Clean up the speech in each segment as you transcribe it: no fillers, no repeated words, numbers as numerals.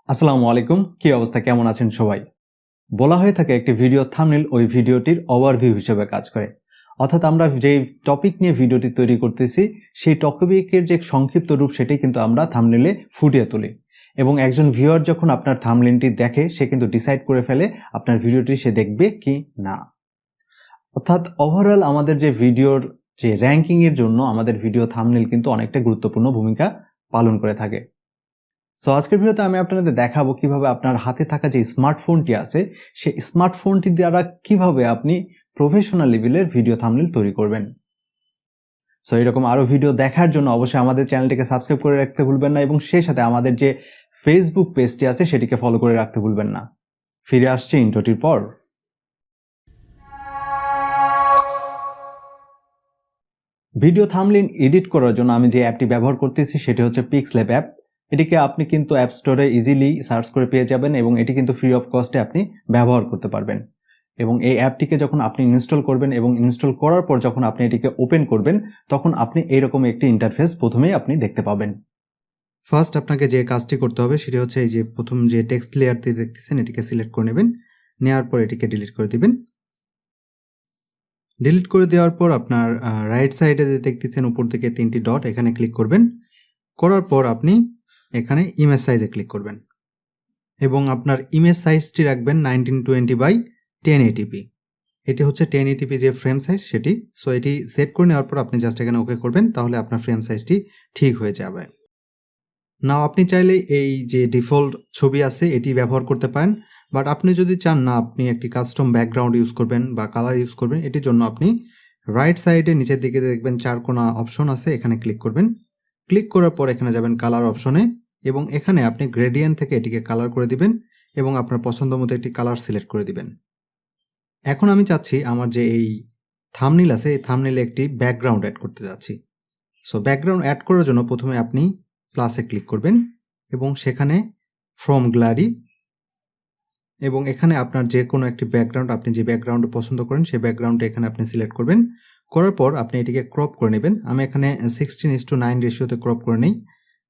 আসসালামু আলাইকুম, কি অবস্থা, কেমন আছেন সবাই? বলা হয়ে থাকে একটি ভিডিও থাম্বনেল ওই ভিডিওটির ওভারভিউ হিসেবে কাজ করে। অর্থাৎ আমরা যেই টপিক নিয়ে ভিডিওটি তৈরি করতেছি সেই টপিকের যে সংক্ষিপ্ত রূপ সেটাই কিন্তু আমরা থাম্বনেলে ফুটিয়ে তুলি এবং একজন ভিউয়ার যখন আপনার থাম্বনেলটি দেখে সে কিন্তু ডিসাইড করে ফেলে আপনার ভিডিওটি সে দেখবে কি না। অর্থাৎ ওভারঅল আমাদের যে ভিডিওর যে র্যাঙ্কিং এর জন্য আমাদের ভিডিও থাম্বনেল কিন্তু অনেকটা গুরুত্বপূর্ণ ভূমিকা পালন করে থাকে। সো আজকের ভিডিওতে আমি আপনাদের দেখাবো কিভাবে আপনার হাতে থাকা যে স্মার্টফোনটি আছে সেই স্মার্টফোনটি দ্বারা কিভাবে আপনি প্রফেশনাল লেভেলের ভিডিও থাম্বনেল তৈরি করবেন। সো এরকম আরো ভিডিও দেখার জন্য অবশ্যই আমাদের চ্যানেলটিকে সাবস্ক্রাইব করে রাখতে ভুলবেন না এবং সেই সাথে আমাদের যে ফেসবুক পেজটি আছে সেটিকে ফলো করে রাখতে ভুলবেন না। ফিরে আসছি ইন্ট্রোটির পর। ভিডিও থাম্বনেল এডিট করার জন্য আমি যে অ্যাপটি ব্যবহার করতেছি সেটি হচ্ছে পিক্সল্যাব অ্যাপ। এটিকে আপনি কিন্তু অ্যাপ স্টোরে ইজিলি সার্চ করে পেয়ে যাবেন এবং এটি কিন্তু ফ্রি অফ কস্টে আপনি ব্যবহার করতে পারবেন। এবং এই অ্যাপটিকে যখন আপনি ইনস্টল করবেন এবং ইনস্টল করার পর যখন আপনি এটিকে ওপেন করবেন তখন আপনি এইরকম একটি ইন্টারফেস প্রথমেই আপনি দেখতে পাবেন। ফার্স্ট আপনাকে যে কাজটি করতে হবে সেটি হচ্ছে এই যে প্রথম যে টেক্সট লেয়ারটি দেখতেছেন এটিকে সিলেক্ট করে নেবেন, নেওয়ার পর এটিকে ডিলিট করে দিবেন। ডিলিট করে দেওয়ার পর আপনার রাইট সাইডে যে দেখতেছেন উপর থেকে তিনটি ডট এখানে ক্লিক করবেন, করার পর আপনি এখানে ইমেজ সাইজে ক্লিক করবেন এবং আপনার ইমেজ সাইজটি রাখবেন 1920 বাই 1080p। এটি হচ্ছে 1080p যে ফ্রেম সাইজ সেটি। সো এটি সেট করে নেওয়ার পর আপনি জাস্ট এখানে ওকে করবেন, তাহলে আপনার ফ্রেম সাইজটি ঠিক হয়ে যাবে। নাও আপনি চাইলে এই যে ডিফল্ট ছবি আছে এটি ব্যবহার করতে পারেন, বাট আপনি যদি চান না আপনি একটি কাস্টম ব্যাকগ্রাউন্ড ইউজ করবেন বা কালার ইউজ করবেন, এটির জন্য আপনি রাইট সাইডে নিচের দিকে দেখবেন চারকোনা অপশন আছে, এখানে ক্লিক করবেন। ক্লিক করার পর এখানে যাবেন কালার অপশনে এবং এখানে আপনি গ্রেডিয়েন্ট থেকে এটিকে কালার করে দিবেন এবং আপনার পছন্দ মতো একটি কালার সিলেক্ট করে দিবেন। এখন আমি চাচ্ছি আমার যে এই থাম্বনেল আছে এই থাম্বনেলে একটি ব্যাকগ্রাউন্ড অ্যাড করতে যাচ্ছি। সো ব্যাকগ্রাউন্ড অ্যাড করার জন্য প্রথমে আপনি প্লাসে ক্লিক করবেন এবং সেখানে ফ্রম গ্যালারি এবং এখানে আপনার যে কোনো একটি ব্যাকগ্রাউন্ড আপনি যে ব্যাকগ্রাউন্ড পছন্দ করেন সেই ব্যাকগ্রাউন্ডটা এখানে আপনি সিলেক্ট করবেন। করার পর আপনি এটিকে ক্রপ করে নেবেন। আমি এখানে 16:9 রেশিওতে ক্রপ করে নেই।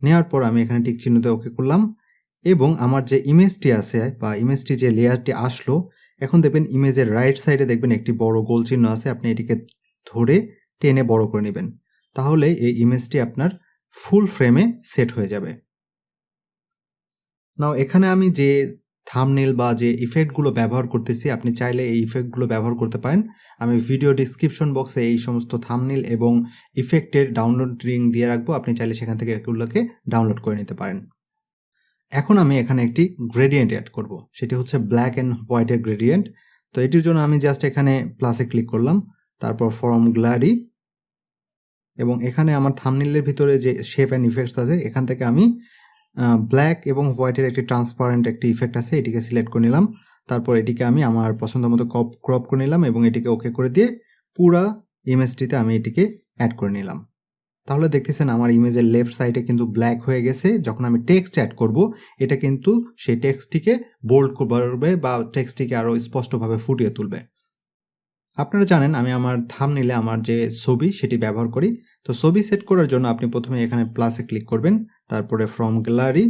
নেওয়ার পর আমি এখানে টিক চিহ্নতে ওকে করলাম এবং আমার যে ইমেজটি আছে বা ইমেজটি যে লেয়ারটি আসলো, এখন দেখবেন ইমেজের রাইট সাইডে দেখবেন একটি বড় গোল চিহ্ন আছে, আপনি এটিকে ধরে টেনে বড় করে নেবেন, তাহলে এই ইমেজটি আপনার ফুল ফ্রেমে সেট হয়ে যাবে। নাও এখানে আমি যে থাম্বনেল বা যে ইফেক্টগুলো ব্যবহার করতেছি আপনি চাইলে এই ইফেক্টগুলো ব্যবহার করতে পারেন। আমি ভিডিও ডিসক্রিপশন বক্সে এই সমস্ত থাম্বনেল এবং ইফেক্টের ডাউনলোড লিংক দিয়ে রাখবো, আপনি চাইলে সেখান থেকে এগুলোকে ডাউনলোড করে নিতে পারেন। এখন আমি এখানে একটি গ্রেডিয়েন্ট অ্যাড করব, সেটি হচ্ছে ব্ল্যাক অ্যান্ড হোয়াইটের গ্রেডিয়েন্ট। তো এটির জন্য আমি জাস্ট এখানে প্লাসে ক্লিক করলাম, তারপর ফ্রম গ্যালারি এবং এখানে আমার থাম্বনেলের ভিতরে যে শেপ অ্যান্ড ইফেক্টস আছে এখান থেকে আমি ব্ল্যাক এবং হোয়াইটের একটি ট্রান্সপারেন্ট একটি ইফেক্ট আছে এটিকে সিলেক্ট করে নিলাম। তারপর এটিকে আমি আমার পছন্দ মতো ক্রপ করে নিলাম এবং এটিকে ওকে করে দিয়ে পুরা ইমেজটিতে আমি এটিকে অ্যাড করে নিলাম। তাহলে দেখতেছেন আমার ইমেজের লেফট সাইডে কিন্তু ব্ল্যাক হয়ে গেছে। যখন আমি টেক্সট অ্যাড করব এটা কিন্তু সেই টেক্সটটিকে বোল্ড করবে বা টেক্সটটিকে আরও স্পষ্টভাবে ফুটিয়ে তুলবে। আপনারা জানেন আমি আমার থাম্বনেলে আমার যে ছবি সেটি ব্যবহার করি। তো ছবি সেট করার জন্য আপনি প্রথমে এখানে প্লাসে ক্লিক করবেন, তারপরে ফ্রম গ্যালারি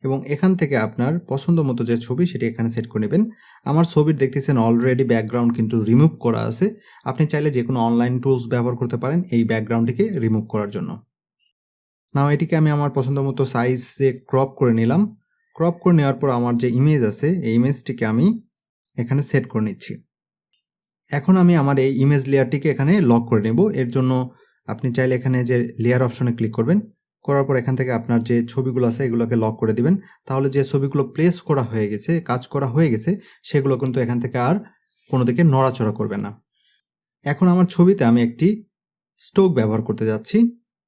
এবং এখান থেকে আপনার পছন্দ মতো যে ছবি সেটি এখানে সেট করে নেবেন। আমার ছবির দেখতেছেন অলরেডি ব্যাকগ্রাউন্ড কিন্তু রিমুভ করা আছে। আপনি চাইলে যে কোনো অনলাইন টুলস ব্যবহার করতে পারেন এই ব্যাকগ্রাউন্ডটিকে রিমুভ করার জন্য। নাও এটিকে আমি আমার পছন্দ মতো সাইজে ক্রপ করে নিলাম। ক্রপ করে নেওয়ার পর আমার যে ইমেজ আছে এই ইমেজটিকে আমি এখানে সেট করে নিচ্ছি। এখন আমি আমার এই ইমেজ লেয়ারটিকে এখানে লক করে নেব। এর জন্য আপনি চাইলে এখানে যে লেয়ার অপশনে ক্লিক করবেন, করার পর এখান থেকে আপনার যে ছবিগুলো আছে এগুলোকে লক করে দিবেন। তাহলে যে ছবিগুলো প্লেস করা হয়ে গেছে, কাজ করা হয়ে গেছে, সেগুলো কিন্তু এখান থেকে আর কোনো দিকে নড়াচড়া করবে না। এখন আমার ছবিতে আমি একটি স্ট্রোক ব্যবহার করতে যাচ্ছি।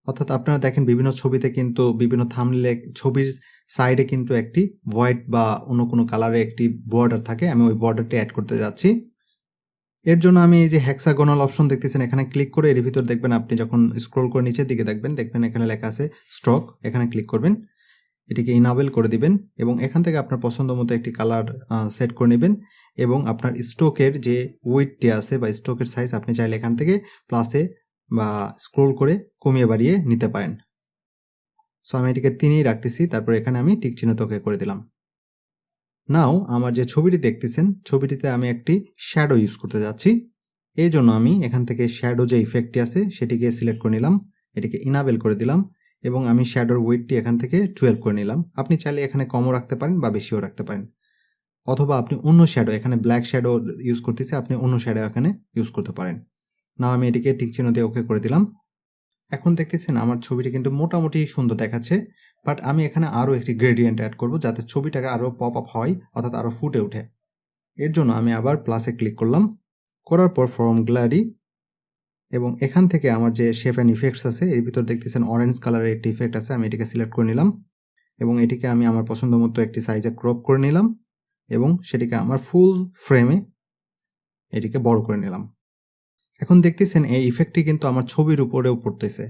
অর্থাৎ আপনারা দেখেন বিভিন্ন ছবিতে কিন্তু বিভিন্ন থাম্বনেলে ছবির সাইডে কিন্তু একটি হোয়াইট বা অন্য কোনো কালারে একটি বর্ডার থাকে, আমি ওই বর্ডারটি অ্যাড করতে যাচ্ছি। এর জন্য আমি এই যে হেক্সাগোনাল অপশন দেখতেছেন এখানে ক্লিক করে এর ভিতর দেখবেন আপনি যখন স্ক্রল করে নিচের দিকে দেখবেন এখানে লেখা আছে স্ট্রোক, এখানে ক্লিক করবেন, এটিকে ইনাবেল করে দিবেন এবং এখান থেকে আপনার পছন্দ মতো একটি কালার সেট করে নেবেন এবং আপনার স্ট্রোকের যে উইডটি আছে বা স্ট্রোকের সাইজ আপনি চাইলে এখান থেকে প্লাসে বা স্ক্রল করে কমিয়ে বাড়িয়ে নিতে পারেন। সো আমি এটিকে 3ই রাখতেছি, তারপর এখানে আমি টিক চিহ্ন ওকে করে দিলাম। নাও আমার যে ছবিটি দেখতেছেন, ছবিটিতে আমি একটি শ্যাডো ইউজ করতে যাচ্ছি। এই জন্য আমি এখান থেকে শ্যাডো যে ইফেক্টটি আছে সেটিকে সিলেক্ট করে নিলাম, এটিকে ইনাবেল করে দিলাম এবং আমি শ্যাডোর ওয়েটটি এখান থেকে 12 করে নিলাম। আপনি চাইলে এখানে কমও রাখতে পারেন বা বেশিও রাখতে পারেন, অথবা আপনি অন্য শ্যাডো, এখানে ব্ল্যাক শ্যাডো ইউজ করতেছি, আপনি অন্য শ্যাডো এখানে ইউজ করতে পারেন। নাও আমি এটিকে টিক চিহ্ন দিয়ে ওকে করে দিলাম। এখন দেখতেছেন আমার ছবিটি কিন্তু মোটামুটি সুন্দর দেখাচ্ছে, বাট আমি এখানে আরও একটি গ্রেডিয়েন্ট অ্যাড করব যাতে ছবিটাকে আরও পপ আপ হয়, অর্থাৎ আরও ফুটে ওঠে। এর জন্য আমি আবার প্লাসে ক্লিক করলাম, করার পর ফ্রম গ্যালারি, এবং এখান থেকে আমার যে শেপ অ্যান্ড ইফেক্টস আছে এর ভিতর দেখতেছেন অরেঞ্জ কালারের একটি ইফেক্ট আছে, আমি এটিকে সিলেক্ট করে নিলাম এবং এটিকে আমি আমার পছন্দ মতো একটি সাইজে ক্রপ করে নিলাম এবং সেটিকে আমার ফুল ফ্রেমে এটিকে বড় করে নিলাম। এখন দেখতেছেন এই ইফেক্টটি কিন্তু আমার ছবির উপরেও পড়তেছে।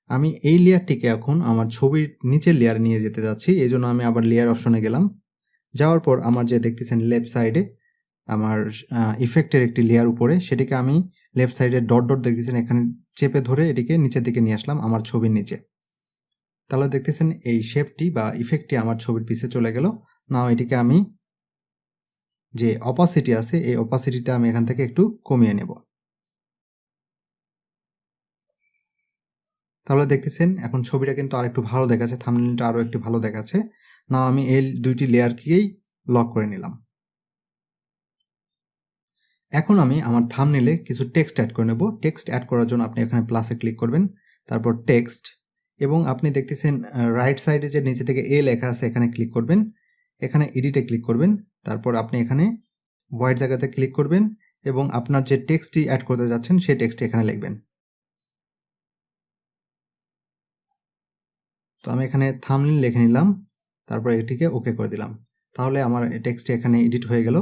আমি এই লেয়ারটিকে এখন আমার ছবির নিচের লেয়ারে নিয়ে যেতে যাচ্ছি, এই জন্য আমি আবার লেয়ার অপশনে গেলাম। যাওয়ার পর আমার যে দেখতেছেন লেফট সাইডে আমার ইফেক্টের একটি লেয়ার উপরে, সেটিকে আমি লেফট সাইডে ডট ডট দেখতেছেন এখানে চেপে ধরে এটিকে নিচের দিকে নিয়ে আসলাম আমার ছবির নিচে। তাহলে দেখতেছেন এই শেপটি বা ইফেক্টটি আমার ছবির পিছে চলে গেল। নাও এটিকে আমি যে অপাসিটি আছে এই অপাসিটিটা আমি এখান থেকে একটু কমিয়ে নেব। তাহলে দেখতেছেন এখন ছবিটা কিন্তু আর একটু ভালো দেখাচ্ছে, থাম্বনেইলটা আরও একটু ভালো দেখাচ্ছে। নাও আমি এই দুইটি লেয়ারকেই লক করে নিলাম। এখন আমি আমার থাম্বনেইলে কিছু টেক্সট অ্যাড করে নেব। টেক্সট অ্যাড করার জন্য আপনি এখানে প্লাসে ক্লিক করবেন, তারপর টেক্সট, এবং আপনি দেখতেছেন রাইট সাইডে যে নিচে থেকে এ লেখা আছে এখানে ক্লিক করবেন, এখানে এডিটে ক্লিক করবেন, তারপর আপনি এখানে হোয়াইট জায়গাতে ক্লিক করবেন এবং আপনার যে টেক্সটটি অ্যাড করতে যাচ্ছেন সেই টেক্সটটি এখানে লিখবেন। তো আমি এখানে থাম্বনেইল লিখে নিলাম, তারপর এটিকে ওকে করে দিলাম। তাহলে আমার টেক্সটটি এখানে এডিট হয়ে গেল।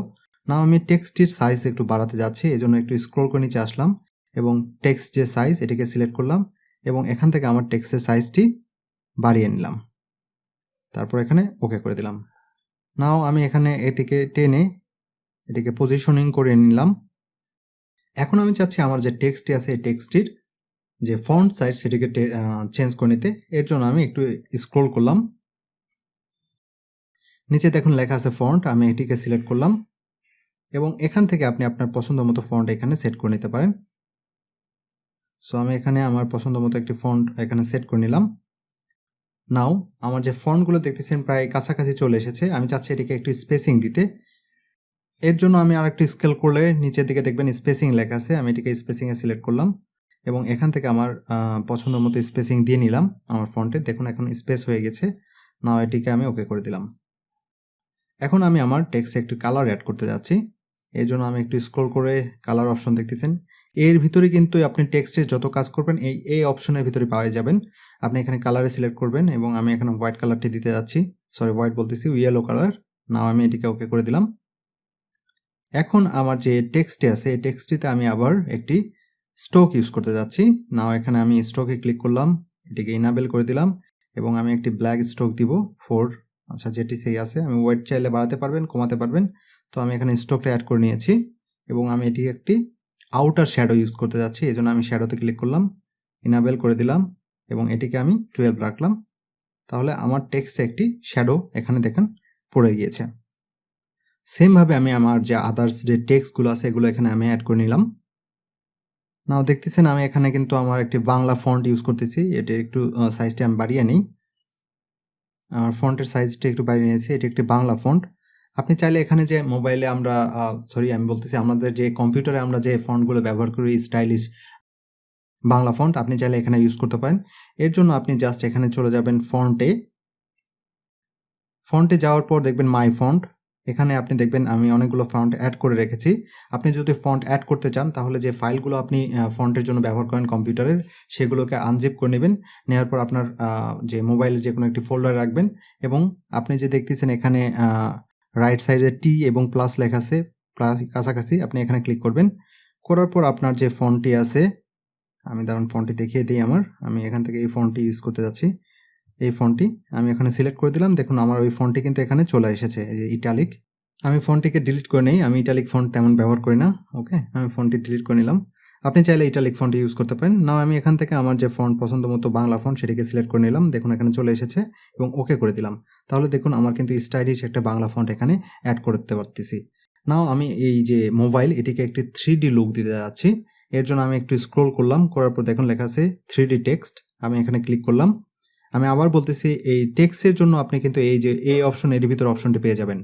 নাও আমি টেক্সটটির সাইজ একটু বাড়াতে যাচ্ছি, এই জন্য একটু স্ক্রল করে নিচে আসলাম এবং টেক্সট যে সাইজ এটিকে সিলেক্ট করলাম এবং এখান থেকে আমার টেক্সটের সাইজটি বাড়িয়ে নিলাম, তারপর এখানে ওকে করে দিলাম। নাও আমি এখানে এটিকে টেনে এটিকে পজিশনিং করে নিলাম। এখন আমি চাচ্ছি আমার যে টেক্সটটি আছে এই টেক্সটটির যে ফন্ট সাইজ সেটিকে চেঞ্জ করে নিতে। এর জন্য আমি একটু স্ক্রল করলাম, নিচে দেখুন লেখা আছে ফন্ট, আমি এটিকে সিলেক্ট করলাম এবং এখান থেকে আপনি আপনার পছন্দ মতো ফন্ট এখানে সেট করে নিতে পারেন। সো আমি এখানে আমার পছন্দ মতো একটি ফন্ট এখানে সেট করে নিলাম। নাও আমার যে ফন্টগুলো দেখতেছেন প্রায় কাছাকাছি চলে এসেছে, আমি চাচ্ছি এটিকে একটু স্পেসিং দিতে। এর জন্য আমি আরেকটু স্কেল করলে নিচের দিকে দেখবেন স্পেসিং লেখা আছে, আমি এটিকে স্পেসিংয়ে সিলেক্ট করলাম এবং এখান থেকে আমার পছন্দ মতো স্পেসিং দিয়ে নিলাম আমার ফন্টে। দেখুন এখন স্পেস হয়ে গেছে। নাও এটিকে আমি ওকে করে দিলাম। এখন আমি আমার টেক্সটে একটু কালার অ্যাড করতে যাচ্ছি, এই জন্য আমি একটু স্ক্রল করে কালার অপশন দেখতেছেন, এর ভিতরে কিন্তু আপনি টেক্সটের যত কাজ করবেন এই অপশনের ভিতরে পাওয়া যাবেন। আপনি এখানে কালারে সিলেক্ট করবেন এবং আমি এখানে হোয়াইট কালারটি দিতে যাচ্ছি, হোয়াইট বলতেছি, ইয়েলো কালার। নাও আমি এটিকে ওকে করে দিলাম। এখন আমার যে টেক্সটটি আছে এই টেক্সটটিতে আমি আবার একটি স্ট্রোক ইউজ করতে যাচ্ছি। নাও এখানে আমি স্ট্রোকে ক্লিক করলাম, এটিকে ইনাবেল করে দিলাম এবং আমি একটি ব্ল্যাক স্ট্রোক দিব 4। আচ্ছা, যেটি সেই আছে, আমি ওয়েট চাইলে বাড়াতে পারবেন, কমাতে পারবেন। তো আমি এখানে স্ট্রোকটা অ্যাড করে নিয়েছি এবং আমি এটি একটি আউটার শ্যাডো ইউজ করতে যাচ্ছি, এই জন্য আমি শ্যাডোতে ক্লিক করলাম, ইনাবেল করে দিলাম এবং এটিকে আমি 12 রাখলাম। তাহলে আমার টেক্সটে একটি শ্যাডো এখানে দেখেন পড়ে গিয়েছে। সেমভাবে আমি আমার যে আদার্স যে টেক্সটগুলো আছে এগুলো এখানে আমি অ্যাড করে নিলাম। নাও দেখতেছেন আমি এখানে কিন্তু আমার একটি বাংলা ফন্ট ইউজ করতেছি, এটির একটু সাইজটা আমি বাড়িয়ে নিই। আমার ফন্টের সাইজটা একটু বাড়িয়ে নিয়েছি, এটি একটি বাংলা ফন্ট। আপনি চাইলে এখানে যে মোবাইলে আমরা আমি বলতেছি আমাদের যে কম্পিউটারে আমরা যে ফন্টগুলো ব্যবহার করি স্টাইলিশ বাংলা ফন্ট, আপনি চাইলে এখানে ইউজ করতে পারেন। এর জন্য আপনি জাস্ট এখানে চলে যাবেন ফন্টে যাওয়ার পর দেখবেন মাই ফন্ট, এখানে আপনি দেখবেন আমি অনেকগুলো ফন্ট অ্যাড করে রেখেছি। আপনি যদি ফন্ট অ্যাড করতে চান তাহলে যে ফাইলগুলো আপনি ফন্টের জন্য ব্যবহার করেন কম্পিউটারের সেগুলোকে আনজিপ করে নেবেন, নেওয়ার পর আপনার যে মোবাইলের যে কোনো একটি ফোল্ডার রাখবেন এবং আপনি যে দেখতেছেন এখানে রাইট সাইডে টি এবং প্লাস লেখা আছে প্লাস কাছাকাছি, আপনি এখানে ক্লিক করবেন। করার পর আপনার যে ফন্টটি আছে, আমি দাঁড়ান ফন্টটি দেখিয়ে দিই আমি এখান থেকে এই ফন্টটি ইউজ করতে যাচ্ছি। এই ফন্টটি আমি এখানে সিলেক্ট করে দিলাম, দেখুন আমার ওই ফন্টটি কিন্তু এখানে চলে এসেছে, এই যে ইটালিক। আমি ফন্টটিকে ডিলিট করে নেই, আমি ইটালিক ফন্ট তেমন ব্যবহার করি না। ওকে, আমি ফন্টটি ডিলিট করে নিলাম। আপনি চাইলে ইটালিক ফন্ট ইউজ করতে পারেন। নাও আমি এখান থেকে আমার যে ফন্ট পছন্দ মতো বাংলা ফন্ট সেটিকে সিলেক্ট করে নিলাম। দেখুন এখানে চলে এসেছে এবং ওকে করে দিলাম। তাহলে দেখুন আমার কিন্তু স্টাইলিশ একটা বাংলা ফন্ট এখানে অ্যাড করতে পারতেছি। নাও আমি এই যে মোবাইল এটিকে একটি 3D লুক দিতে যাচ্ছি। এর জন্য আমি একটু স্ক্রল করলাম, করার পর দেখুন লেখা আছে 3D টেক্সট। আমি এখানে ক্লিক করলাম। আমি আবার বলতেছি এই টেক্সটের জন্য আপনি কিন্তু এই যে এই অপশন এর ভিতর অপশনটি পেয়ে যাবেন।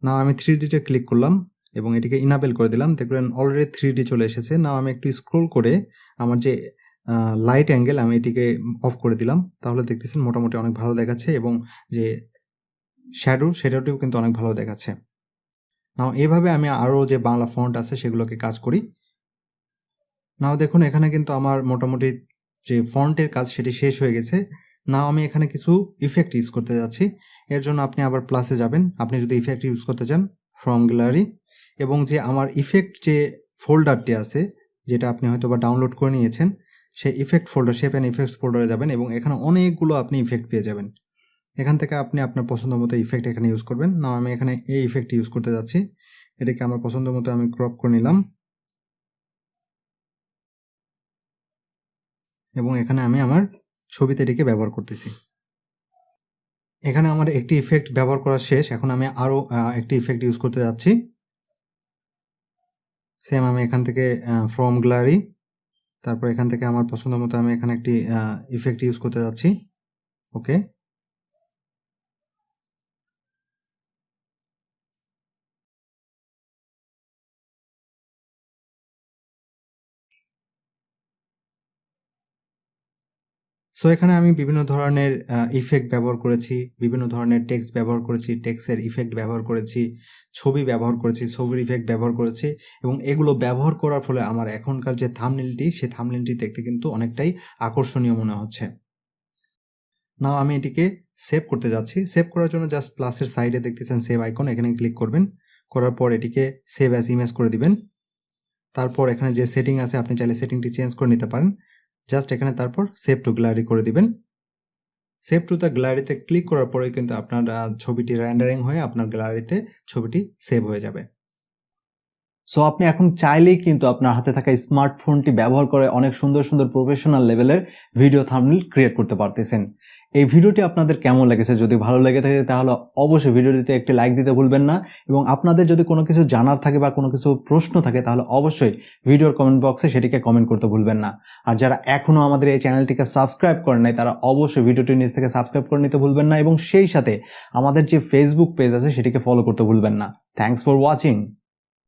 নাও আমি 3D তে ক্লিক করলাম এবং এটিকে ইনাবেল করে দিলাম। দেখবেন অলরেডি 3D চলে এসেছে। নাও আমি একটু স্ক্রল করে আমার যে লাইট অ্যাঙ্গেল আমি এটিকে অফ করে দিলাম। তাহলে দেখতেছেন মোটামুটি অনেক ভালো দেখাচ্ছে এবং যে শ্যাডোটিও কিন্তু অনেক ভালো দেখাচ্ছে। নাও এভাবে আমি আরও যে বাংলা ফন্ট আছে সেগুলোকে কাজ করি। নাও দেখুন এখানে কিন্তু আমার মোটামুটি যে ফন্টের কাজ সেটি শেষ হয়ে গেছে। নাও আমি এখানে কিছু ইফেক্ট ইউজ করতে যাচ্ছি। এর জন্য আপনি আবার প্লাসে যাবেন। আপনি যদি ইফেক্ট ইউজ করতে চান ফ্রম গ্যালারি এবং যে আমার ইফেক্ট যে ফোল্ডারটি আছে যেটা আপনি হয়তোবা ডাউনলোড করে নিয়েছেন সেই effect folder shape and effects ফোল্ডারে যাবেন এবং এখানে অনেকগুলো আপনি ইফেক্ট পেয়ে যাবেন। এখান থেকে আপনি আপনার পছন্দ মতো ইফেক্ট এখানে ইউজ করবেন। নাও আমি এখানে এই ইফেক্ট ইউজ করতে যাচ্ছি। এটাকে আমার পছন্দ মতো আমি ক্রপ করে নিলাম এবং এখানে আমি আমার ছবিতে এটিকে ব্যবহার করতেছি। এখানে আমার একটি ইফেক্ট ব্যবহার করা শেষ। এখন আমি আরও একটি ইফেক্ট ইউজ করতে যাচ্ছি। সেম আমি এখান থেকে ফ্রম গ্যালারি, তারপর এখান থেকে আমার পছন্দ মতো আমি এখানে একটি ইফেক্ট ইউজ করতে যাচ্ছি। ওকে, সো এখানে আমি বিভিন্ন ধরনের ইফেক্ট ব্যবহার করেছি, বিভিন্ন ধরনের টেক্সট ব্যবহার করেছি, টেক্সটের ইফেক্ট ব্যবহার করেছি, ছবি ব্যবহার করেছি, ছবির ইফেক্ট ব্যবহার করেছি এবং এগুলো ব্যবহার করার ফলে আমার এখনকার যে থাম্বনেইলটি সেই থাম্বনেইলটি দেখতে কিন্তু অনেকটাই আকর্ষণীয় মনে হচ্ছে। নাও আমি এটিকে সেভ করতে যাচ্ছি। সেভ করার জন্য জাস্ট প্লাসের সাইডে দেখতেছেন সেভ আইকন, এখানে ক্লিক করবেন। করার পর এটিকে সেভ অ্যাজ ইমেজ করে দিবেন। তারপর এখানে যে সেটিং আছে আপনি চাইলে সেটিংটি চেঞ্জ করে নিতে পারেন। জাস্ট এখানে তারপর সেভ টু গ্যালারি করে দিবেন। সেভ টু দ্য গ্যালারিতে ক্লিক করার পরে কিন্তু আপনার ছবিটি রেন্ডারিং হয়ে আপনার গ্যালারিতে ছবিটি সেভ হয়ে যাবে। সো আপনি এখন চাইলেই কিন্তু আপনার হাতে থাকা স্মার্টফোনটি ব্যবহার করে অনেক সুন্দর সুন্দর প্রফেশনাল লেভেলের ভিডিও থাম্বনেইল ক্রিয়েট করতে পারতেছেন। এই ভিডিওটি আপনাদের কেমন লেগেছে? যদি ভালো লেগে থাকে তাহলে অবশ্যই ভিডিওটিতে একটি লাইক দিতে ভুলবেন না এবং আপনাদের যদি কোনো কিছু জানার থাকে বা কোনো কিছু প্রশ্ন থাকে তাহলে অবশ্যই ভিডিওর কমেন্ট বক্সে সেটিকে কমেন্ট করতে ভুলবেন না। আর যারা এখনো আমাদের এই চ্যানেলটিকে সাবস্ক্রাইব করেন নাই তারা অবশ্যই ভিডিওটির নিচ থেকে সাবস্ক্রাইব করে নিতে ভুলবেন না এবং সেই সাথে আমাদের যে ফেসবুক পেজ আছে সেটিকে ফলো করতে ভুলবেন না। Thanks for watching.